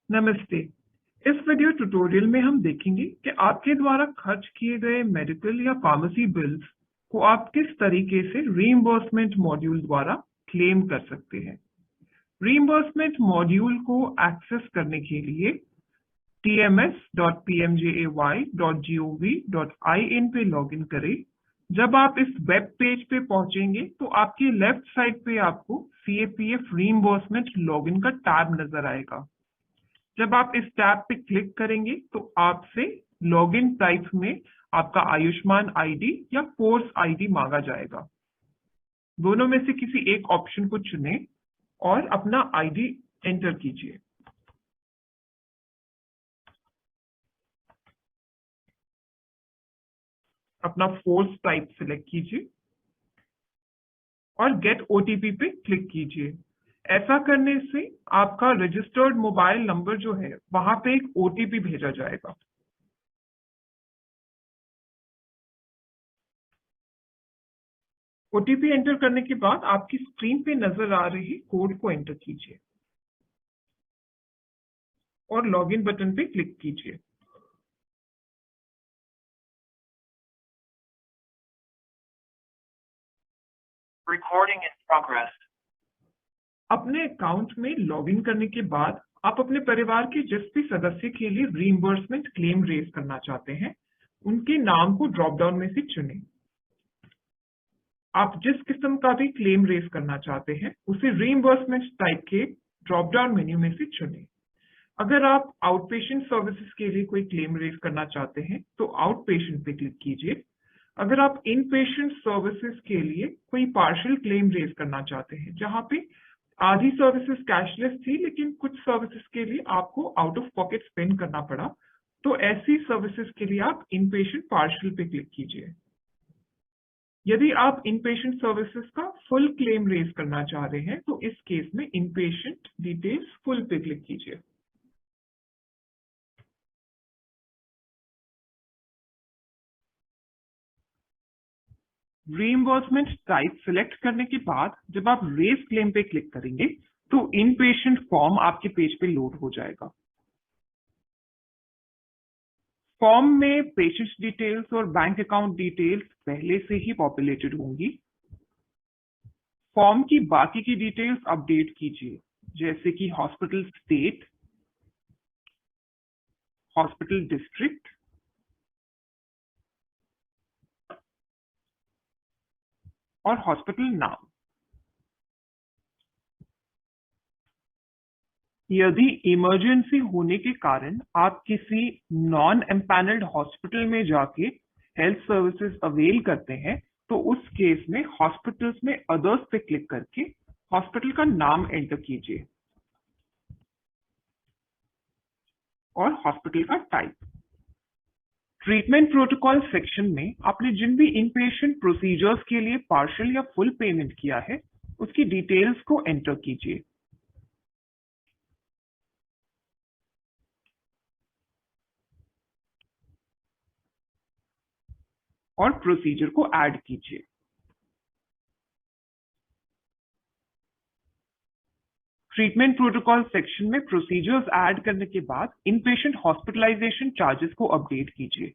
नमस्ते। इस video tutorial में हम देखेंगे कि आपके द्वारा खर्च किए गए मेडिकल या फार्मेसी बिल्स को आप किस तरीके से रीइंबर्समेंट मॉड्यूल द्वारा क्लेम कर सकते हैं। रीइंबर्समेंट मॉड्यूल को एक्सेस करने के लिए tms.pmjay.gov.in पे लॉगिन करें। जब आप इस वेब पेज पे पहुंचेंगे तो आपके लेफ्ट साइड पे आपको CAPF रीइंबर्समेंट लॉगिन का टैब नजर आएगा। जब आप इस टैब पे क्लिक करेंगे तो आपसे लॉगिन टाइप में आपका आयुष्मान आईडी या कोर्स आईडी मांगा जाएगा। दोनों में से किसी एक ऑप्शन को चुनें और अपना आईडी एंटर कीजिए। अपना फोर्स टाइप सिलेक्ट कीजिए और गेट ओटीपी पे क्लिक कीजिए। ऐसा करने से आपका रजिस्टर्ड मोबाइल नंबर जो है वहां पे एक ओटीपी भेजा जाएगा। ओटीपी एंटर करने के बाद आपकी स्क्रीन पे नजर आ रही कोड को एंटर कीजिए और लॉगिन बटन पे क्लिक कीजिए। Recording in progress. अपने अकाउंट में लॉगिन करने के बाद आप अपने परिवार के जिस भी सदस्य के लिए रीइंबर्समेंट क्लेम रेज करना चाहते हैं उनके नाम को ड्रॉप डाउन में से चुनें। आप जिस किस्म का भी क्लेम रेज करना चाहते हैं उसे रीइंबर्समेंट टाइप के ड्रॉप डाउन मेन्यू में से चुनें। अगर आप आउट पेशेंट सर्विसेज के लिए कोई क्लेम रेज करना चाहते हैं तो आउट पेशेंट पे क्लिक कीजिए। अगर आप इन पेशेंट सर्विसेज के लिए कोई पार्शियल क्लेम रेज करना चाहते हैं जहां पे आधी सर्विसेज कैशलेस थी लेकिन कुछ सर्विसेज के लिए आपको आउट ऑफ पॉकेट स्पेंड करना पड़ा, तो ऐसी सर्विसेज के लिए आप इन पेशेंट पार्शियल पे क्लिक कीजिए। यदि आप इन पेशेंट सर्विसेज का फुल क्लेम रेज करना चाह रहे हैं तो इस केस में इन पेशेंट डिटेल्स फुल पे क्लिक कीजिए। रीइंबर्समेंट टाइप सिलेक्ट करने के बाद जब आप रेज क्लेम पे क्लिक करेंगे तो इन पेशेंट फॉर्म आपके पेज पे लोड हो जाएगा। फॉर्म में पेशेंट डिटेल्स और बैंक अकाउंट डिटेल्स पहले से ही पॉपुलेटेड होंगी। फॉर्म की बाकी की डिटेल्स अपडेट कीजिए, जैसे कि हॉस्पिटल स्टेट, हॉस्पिटल डिस्ट्रिक्ट, और हॉस्पिटल नाम। यदि इमरजेंसी होने के कारण आप किसी नॉन एम्पैनल्ड हॉस्पिटल में जाके हेल्थ सर्विसेज अवेल करते हैं तो उस केस में हॉस्पिटल्स में अदर्स पे क्लिक करके हॉस्पिटल का नाम एंटर कीजिए और हॉस्पिटल का टाइप। ट्रीटमेंट प्रोटोकॉल सेक्शन में आपने जिन भी इनपेशेंट प्रोसीजर्स के लिए पार्शियल या फुल पेमेंट किया है उसकी डिटेल्स को एंटर कीजिए। और प्रोसीजर को ऐड कीजिए। ट्रीटमेंट प्रोटोकॉल सेक्शन में प्रोसीजर्स ऐड करने के बाद इनपेशेंट हॉस्पिटलाइजेशन चार्जेस को अपडेट कीजिए।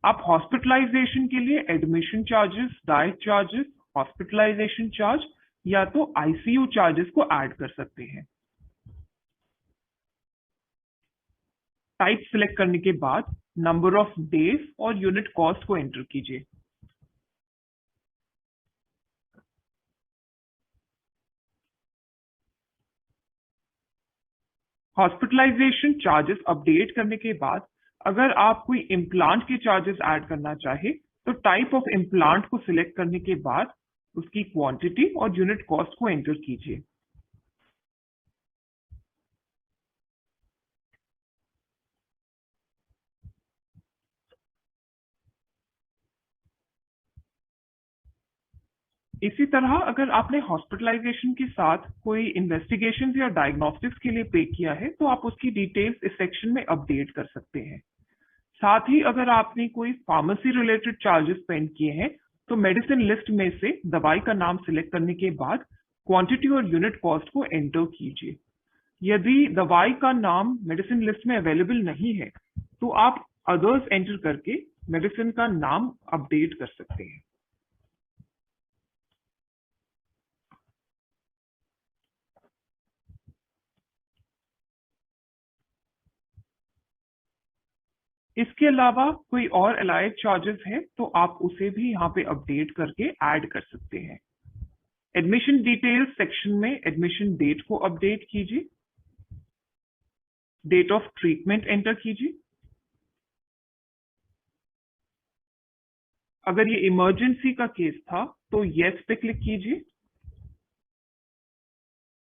आप हॉस्पिटलाइजेशन के लिए admission charges, diet charges, hospitalisation charge या तो आईसीयू चार्जेस को ऐड कर सकते हैं। टाइप सिलेक्ट करने के बाद नंबर ऑफ डेज और यूनिट कॉस्ट को एंटर कीजिए। हॉस्पिटलाइजेशन चार्जेस अपडेट करने के बाद अगर आप कोई इम्प्लांट के चार्जेस ऐड करना चाहे तो टाइप ऑफ इम्प्लांट को सिलेक्ट करने के बाद उसकी क्वांटिटी और यूनिट कॉस्ट को एंटर कीजिए। इसी तरह अगर आपने हॉस्पिटलाइजेशन के साथ कोई इन्वेस्टिगेशन या डायग्नोस्टिक्स के लिए पे किया है तो आप उसकी डिटेल्स इस सेक्शन में अपडेट कर सकते हैं। साथ ही अगर आपने कोई फार्मेसी रिलेटेड चार्जेस स्पेंड किए हैं तो मेडिसिन लिस्ट में से दवाई का नाम सिलेक्ट करने के बाद क्वांटिटी और यूनिट कॉस्ट को एंटर कीजिए। यदि दवाई का नाम मेडिसिन लिस्ट में अवेलेबल नहीं है तो आप अदर्स एंटर करके मेडिसिन का नाम अपडेट कर सकते हैं। इसके अलावा कोई और अलाइड चार्जेस है तो आप उसे भी यहाँ पे अपडेट करके ऐड कर सकते हैं। एडमिशन डिटेल्स सेक्शन में एडमिशन डेट को अपडेट कीजिए, डेट ऑफ ट्रीटमेंट एंटर कीजिए। अगर ये इमरजेंसी का केस था तो यस पे क्लिक कीजिए।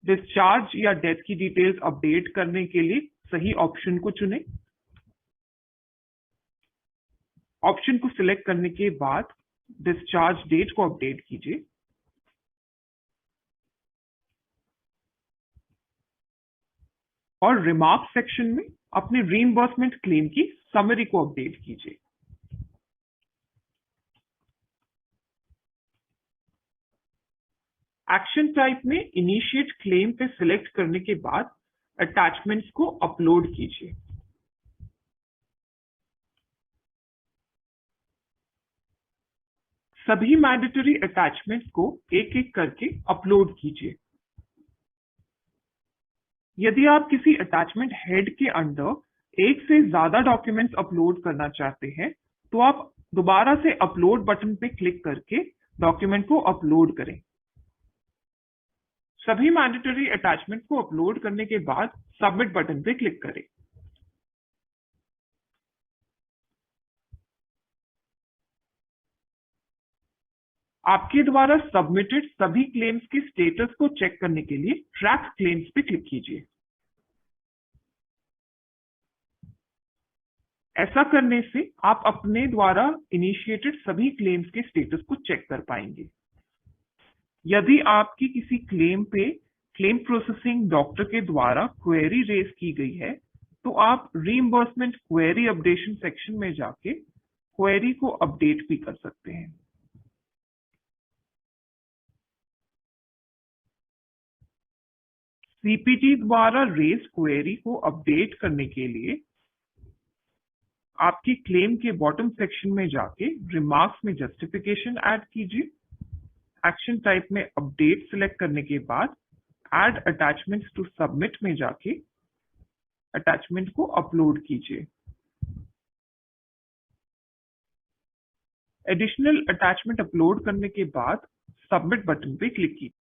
डिस्चार्ज या डेथ की डिटेल्स अपडेट करने के लिए सही ऑप्शन को चुनें। ऑप्शन को सिलेक्ट करने के बाद डिस्चार्ज डेट को अपडेट कीजिए। और रिमार्क सेक्शन में अपने रीइंबर्समेंट क्लेम की समरी को अपडेट कीजिए। एक्शन टाइप में इनिशिएट क्लेम पे सिलेक्ट करने के बाद अटैचमेंट्स को अपलोड कीजिए। सभी मैंडेटरी अटैचमेंट्स को एक एक करके अपलोड कीजिए। यदि आप किसी अटैचमेंट हेड के अंडर एक से ज्यादा डॉक्यूमेंट्स अपलोड करना चाहते हैं तो आप दोबारा से अपलोड बटन पे क्लिक करके डॉक्यूमेंट को अपलोड करें। सभी मैंडेटरी अटैचमेंट को अपलोड करने के बाद सबमिट बटन पे क्लिक करें। आपके द्वारा सबमिटेड सभी क्लेम्स के स्टेटस को चेक करने के लिए ट्रैक क्लेम्स पे क्लिक कीजिए। ऐसा करने से आप अपने द्वारा इनिशिएटेड सभी क्लेम्स के स्टेटस को चेक कर पाएंगे। यदि आपकी किसी क्लेम पे क्लेम प्रोसेसिंग डॉक्टर के द्वारा क्वेरी रेज की गई है तो आप रीइंबर्समेंट क्वेरी अपडेशन सेक्शन में जाके क्वेरी को अपडेट भी कर सकते हैं। सीपीटी द्वारा रेज क्वेरी को अपडेट करने के लिए आपकी क्लेम के बॉटम सेक्शन में जाके रिमार्क्स में जस्टिफिकेशन ऐड कीजिए। एक्शन टाइप में अपडेट सिलेक्ट करने के बाद ऐड अटैचमेंट्स टू सबमिट में जाके अटैचमेंट को अपलोड कीजिए। एडिशनल अटैचमेंट अपलोड करने के बाद सबमिट बटन पे क्लिक कीजिए।